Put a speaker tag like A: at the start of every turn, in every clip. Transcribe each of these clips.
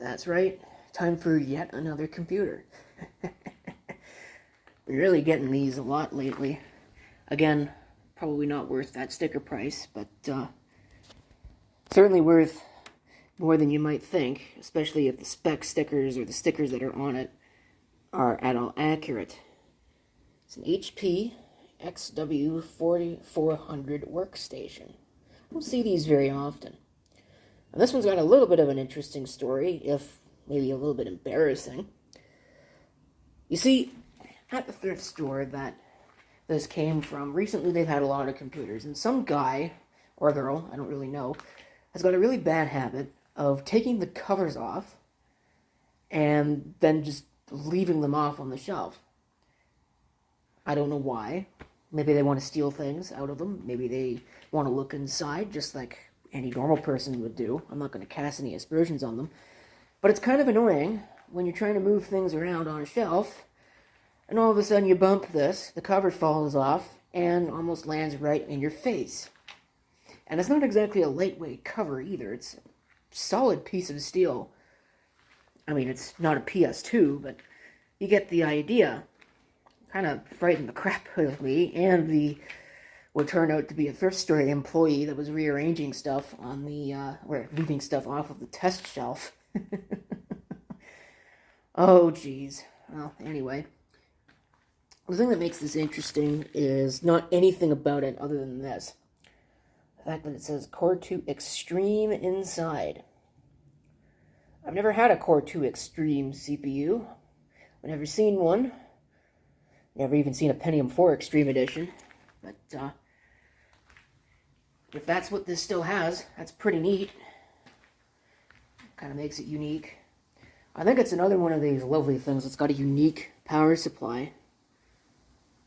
A: That's right, time for yet another computer. Been really getting these a lot lately. Again, probably not worth that sticker price, but certainly worth more than you might think, especially if the spec stickers or the stickers that are on it are at all accurate. It's an HP xw4400 workstation. I don't see these very often. And this one's got a little bit of an interesting story, if maybe a little bit embarrassing. You see, at the thrift store that this came from, recently they've had a lot of computers, and some guy, or girl, I don't really know, has got a really bad habit of taking the covers off and then just leaving them off on the shelf. I don't know why. Maybe they want to steal things out of them. Maybe they want to look inside, just like any normal person would do. I'm not going to cast any aspersions on them. But it's kind of annoying when you're trying to move things around on a shelf, and all of a sudden you bump this, the cover falls off, and almost lands right in your face. And it's not exactly a lightweight cover either. It's a solid piece of steel. I mean, it's not a PS2, but you get the idea. Kind of frightened the crap out of me and the what turned out to be a thrift store employee that was rearranging stuff on the or moving stuff off of the test shelf. Oh geez. Well, anyway, the thing that makes this interesting is not anything about it other than this: the fact that it says Core 2 Extreme inside. I've never had a Core 2 Extreme CPU. I've never seen one. Never even seen a Pentium 4 Extreme Edition, but if that's what this still has, that's pretty neat. Kind of makes it unique. I think it's another one of these lovely things that's got a unique power supply.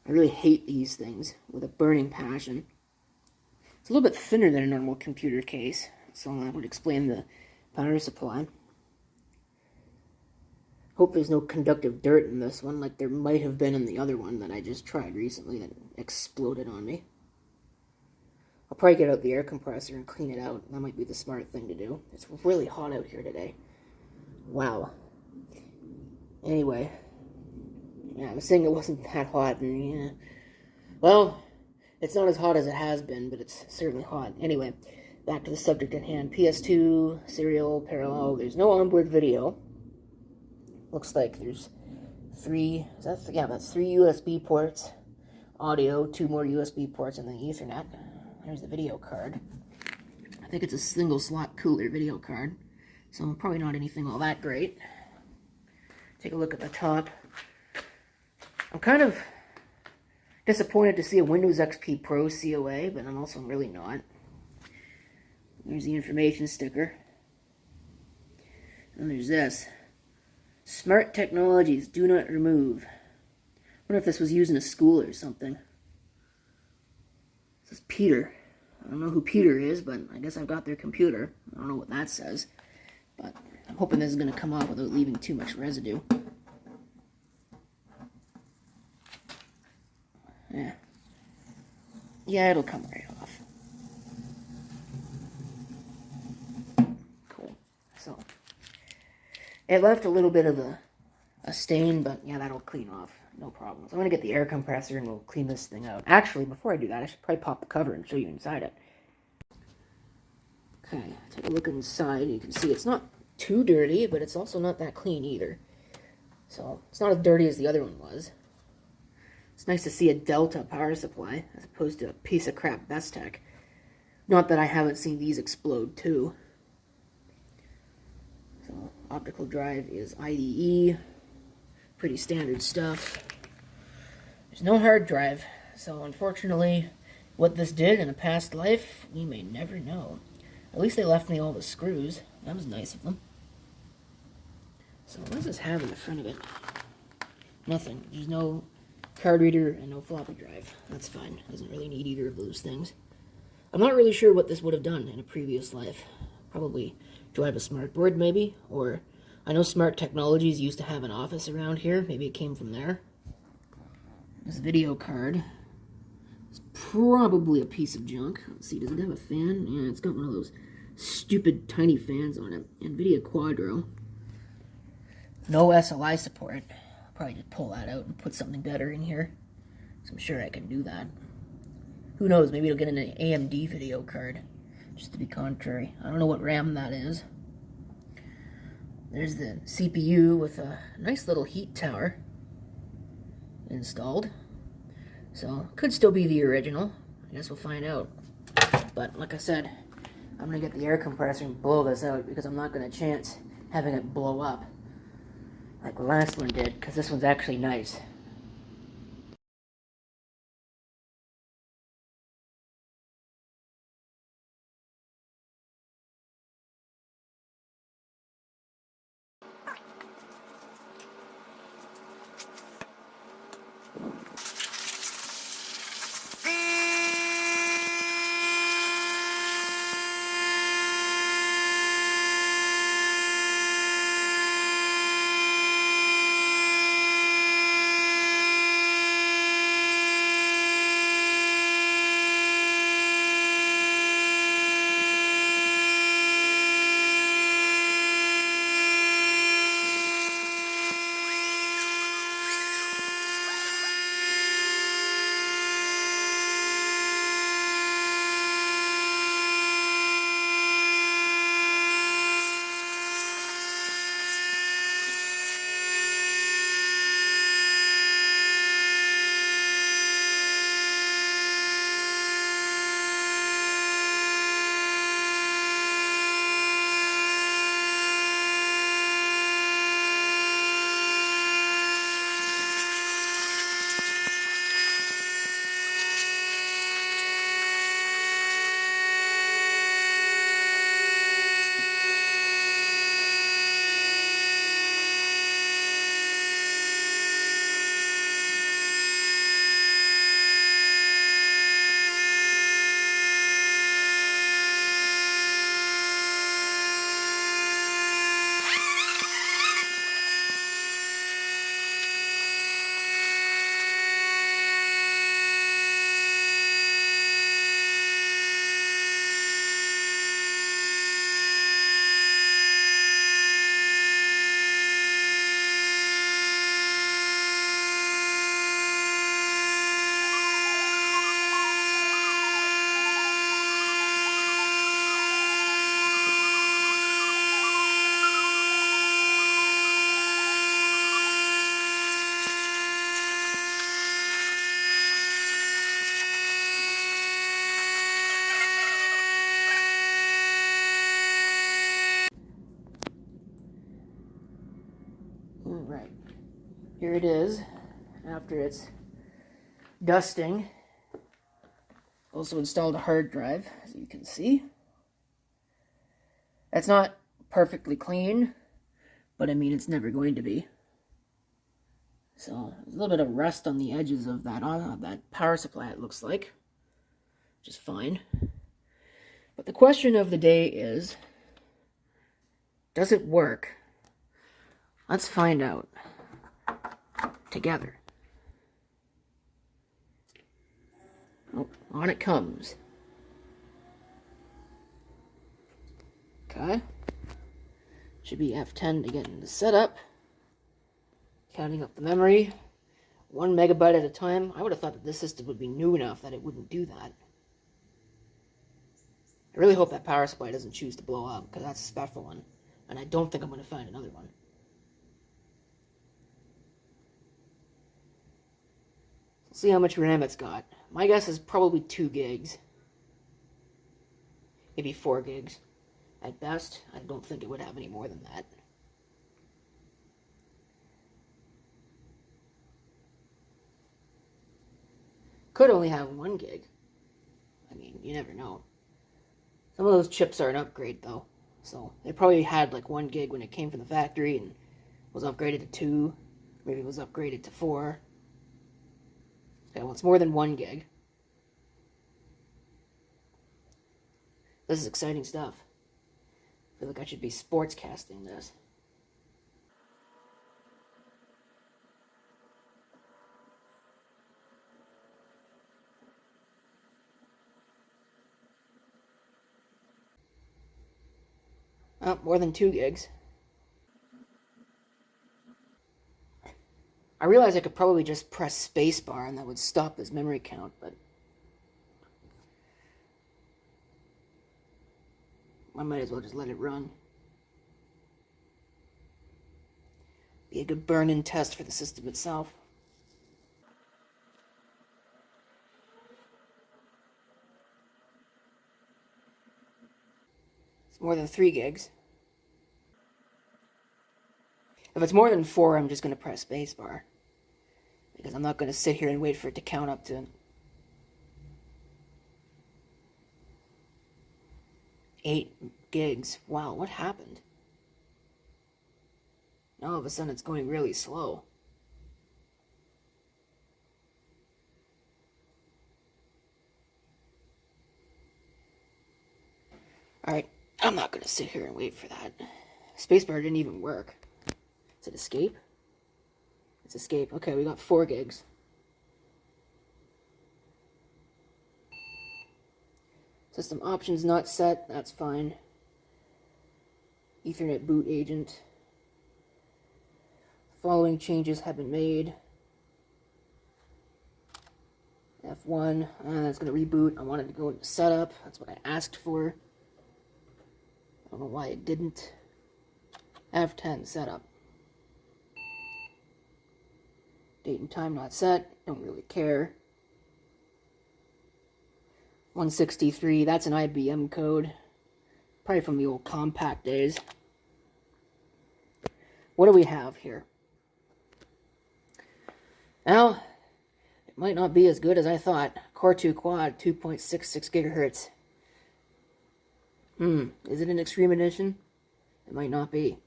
A: I really hate these things with a burning passion. It's a little bit thinner than a normal computer case, so that would explain the power supply. Hope there's no conductive dirt in this one, like there might have been in the other one that I just tried recently that exploded on me. I'll probably get out the air compressor and clean it out. That might be the smart thing to do. It's really hot out here today. Wow. Anyway. Yeah, I was saying it wasn't that hot, and yeah. Well, it's not as hot as it has been, but it's certainly hot. Anyway, back to the subject at hand. PS2, serial, parallel. There's no onboard video. Looks like there's that's 3 USB ports, audio, 2 more USB ports, and then Ethernet. There's the video card. I think it's a single slot cooler video card, so probably not anything all that great. Take a look at the top. I'm kind of disappointed to see a Windows XP Pro COA, but I'm also really not. There's the information sticker. And there's this. Smart technologies do not remove. I wonder if this was used in a school or something. This is Peter. I don't know who Peter is, but I guess I've got their computer. I don't know what that says. But I'm hoping this is going to come off without leaving too much residue. Yeah, it'll come right off. Cool. So it left a little bit of a stain, but yeah, that'll clean off. No problem. So I'm going to get the air compressor and we'll clean this thing out. Actually, before I do that, I should probably pop the cover and show you inside it. Okay, take a look inside. You can see it's not too dirty, but it's also not that clean either. So it's not as dirty as the other one was. It's nice to see a Delta power supply as opposed to a piece of crap Bestech. Not that I haven't seen these explode too. So optical drive is IDE. Pretty standard stuff. There's no hard drive, so unfortunately what this did in a past life, we may never know. At least they left me all the screws. That was nice of them. So what does this have in the front of it? Nothing. There's no card reader and no floppy drive. That's fine. Doesn't really need either of those things. I'm not really sure what this would have done in a previous life. Probably drive a smart board maybe, or I know Smart Technologies used to have an office around here. Maybe it came from there. This video card is probably a piece of junk. Let's see, does it have a fan? Yeah, it's got one of those stupid tiny fans on it. NVIDIA Quadro. No SLI support. I'll probably just pull that out and put something better in here. So I'm sure I can do that. Who knows, maybe it'll get an AMD video card. Just to be contrary. I don't know what RAM that is. There's the CPU with a nice little heat tower installed. So, could still be the original. I guess we'll find out. But, like I said, I'm going to get the air compressor and blow this out because I'm not going to chance having it blow up like the last one did, because this one's actually nice. Alright, here it is after it's dusting. Also installed a hard drive, as you can see. That's not perfectly clean, but I mean it's never going to be. So there's a little bit of rust on the edges of that power supply, it looks like, which is fine. But the question of the day is, does it work? Let's find out together. Oh, on it comes. Okay. Should be F10 to get into setup. Counting up the memory. 1 megabyte at a time. I would have thought that this system would be new enough that it wouldn't do that. I really hope that power supply doesn't choose to blow up, because that's a special one. And I don't think I'm going to find another one. Let's see how much RAM it's got. My guess is probably 2 gigs. Maybe 4 gigs. At best, I don't think it would have any more than that. Could only have 1 gig. I mean, you never know. Some of those chips are an upgrade, though. So, they probably had like 1 gig when it came from the factory and was upgraded to 2. Maybe it was upgraded to 4. Okay, well, it's more than 1 gig. This is exciting stuff. I feel like I should be sportscasting this. Oh, more than 2 gigs. I realize I could probably just press spacebar and that would stop this memory count, but I might as well just let it run. Be a good burn-in test for the system itself. It's more than 3 gigs. If it's more than 4, I'm just going to press spacebar, because I'm not going to sit here and wait for it to count up to 8 gigs. Wow, what happened? Now all of a sudden it's going really slow. Alright, I'm not going to sit here and wait for that. Spacebar didn't even work. Is it escape? It's escape. Okay, we got 4 gigs. System options not set, that's fine. Ethernet boot agent. Following changes have been made. F1, that's going to reboot. I wanted to go into setup. That's what I asked for. I don't know why it didn't. F10 setup. Date and time not set. Don't really care. 163, that's an IBM code. Probably from the old compact days. What do we have here? Well, it might not be as good as I thought. Core 2 quad, 2.66 gigahertz. Is it an Extreme Edition? It might not be.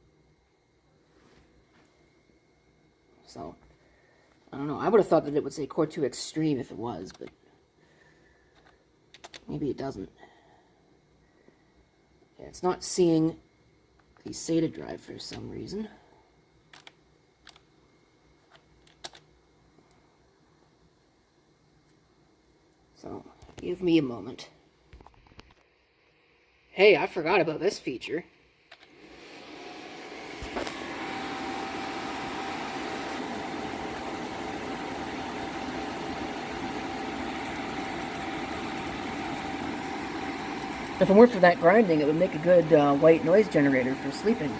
A: So, I don't know. I would have thought that it would say Core 2 Extreme if it was, but maybe it doesn't. Yeah, it's not seeing the SATA drive for some reason. So, give me a moment. Hey, I forgot about this feature. If it weren't for that grinding, it would make a good white noise generator for sleeping.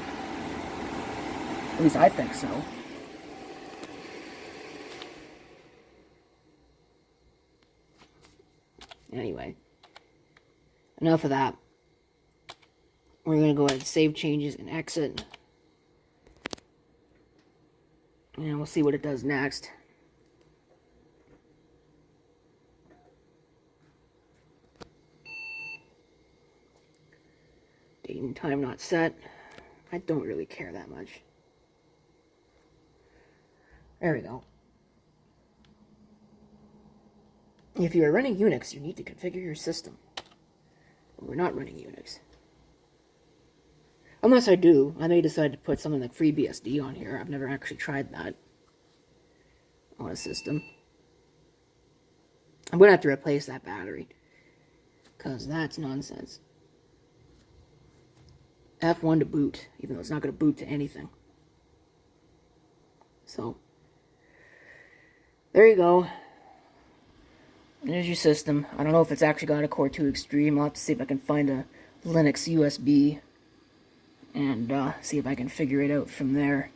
A: At least I think so. Anyway, enough of that. We're going to go ahead and save changes and exit. And we'll see what it does next. Date and time not set. I don't really care that much. There we go. If you are running Unix, you need to configure your system. But we're not running Unix. Unless I do. I may decide to put something like FreeBSD on here. I've never actually tried that on a system. I'm going to have to replace that battery, because that's nonsense. F1 to boot, even though it's not going to boot to anything. So, there you go. There's your system. I don't know if it's actually got a Core 2 Extreme. I'll have to see if I can find a Linux USB and see if I can figure it out from there.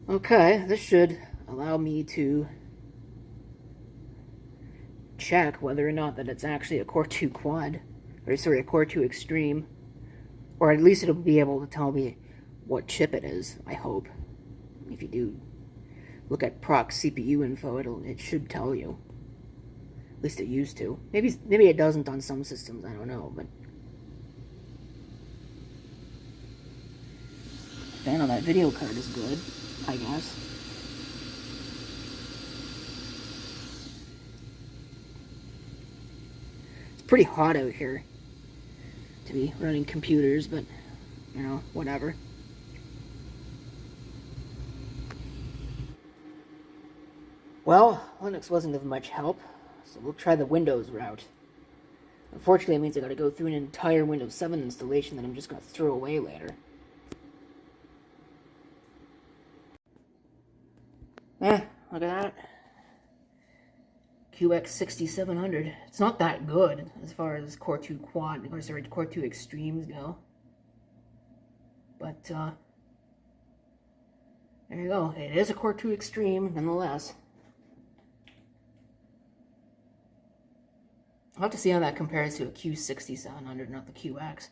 A: Okay, this should allow me to check whether or not that it's actually a Core 2 Quad, or sorry, a Core 2 Extreme, or at least it'll be able to tell me what chip it is, I hope. If you do look at proc CPU info, it should tell you. At least it used to. Maybe it doesn't on some systems, I don't know, but fan on that video card is good, I guess. It's pretty hot out here to be running computers, but, you know, whatever. Well, Linux wasn't of much help, so we'll try the Windows route. Unfortunately, it means I gotta go through an entire Windows 7 installation that I'm just gonna throw away later. Look at that. QX6700. It's not that good as far as Core 2 Quad, or sorry, Core 2 Extremes go. But, there you go. It is a Core 2 Extreme, nonetheless. I'll have to see how that compares to a Q6700, not the QX.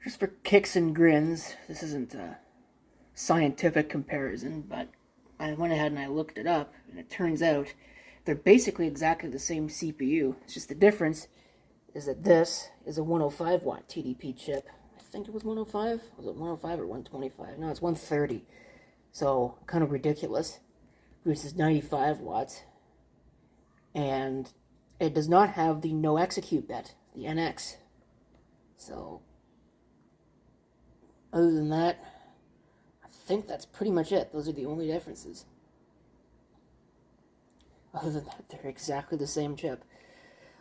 A: Just for kicks and grins, this isn't a scientific comparison, but I went ahead and I looked it up, and it turns out they're basically exactly the same CPU. It's just the difference is that this is a 105 watt TDP chip. I think it was 105? Was it 105 or 125? No, it's 130. So, kind of ridiculous. This is 95 watts. And it does not have the no execute bit, the NX. So, other than that, I think that's pretty much it. Those are the only differences. Other than that, they're exactly the same chip.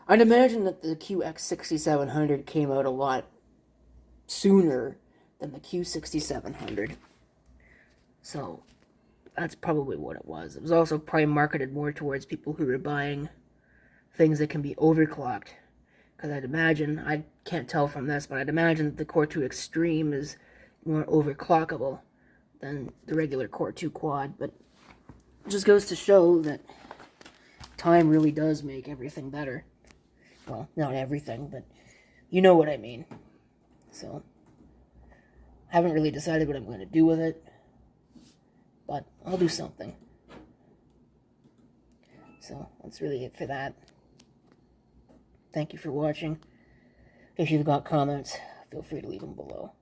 A: I'd imagine that the QX6700 came out a lot sooner than the Q6700. So, that's probably what it was. It was also probably marketed more towards people who were buying things that can be overclocked. Because I'd imagine, I can't tell from this, but I'd imagine that the Core 2 Extreme is more overclockable than the regular Core 2 Quad. But it just goes to show that time really does make everything better. Well, not everything, but you know what I mean. So, I haven't really decided what I'm going to do with it, but I'll do something. So, that's really it for that. Thank you for watching. If you've got comments, feel free to leave them below.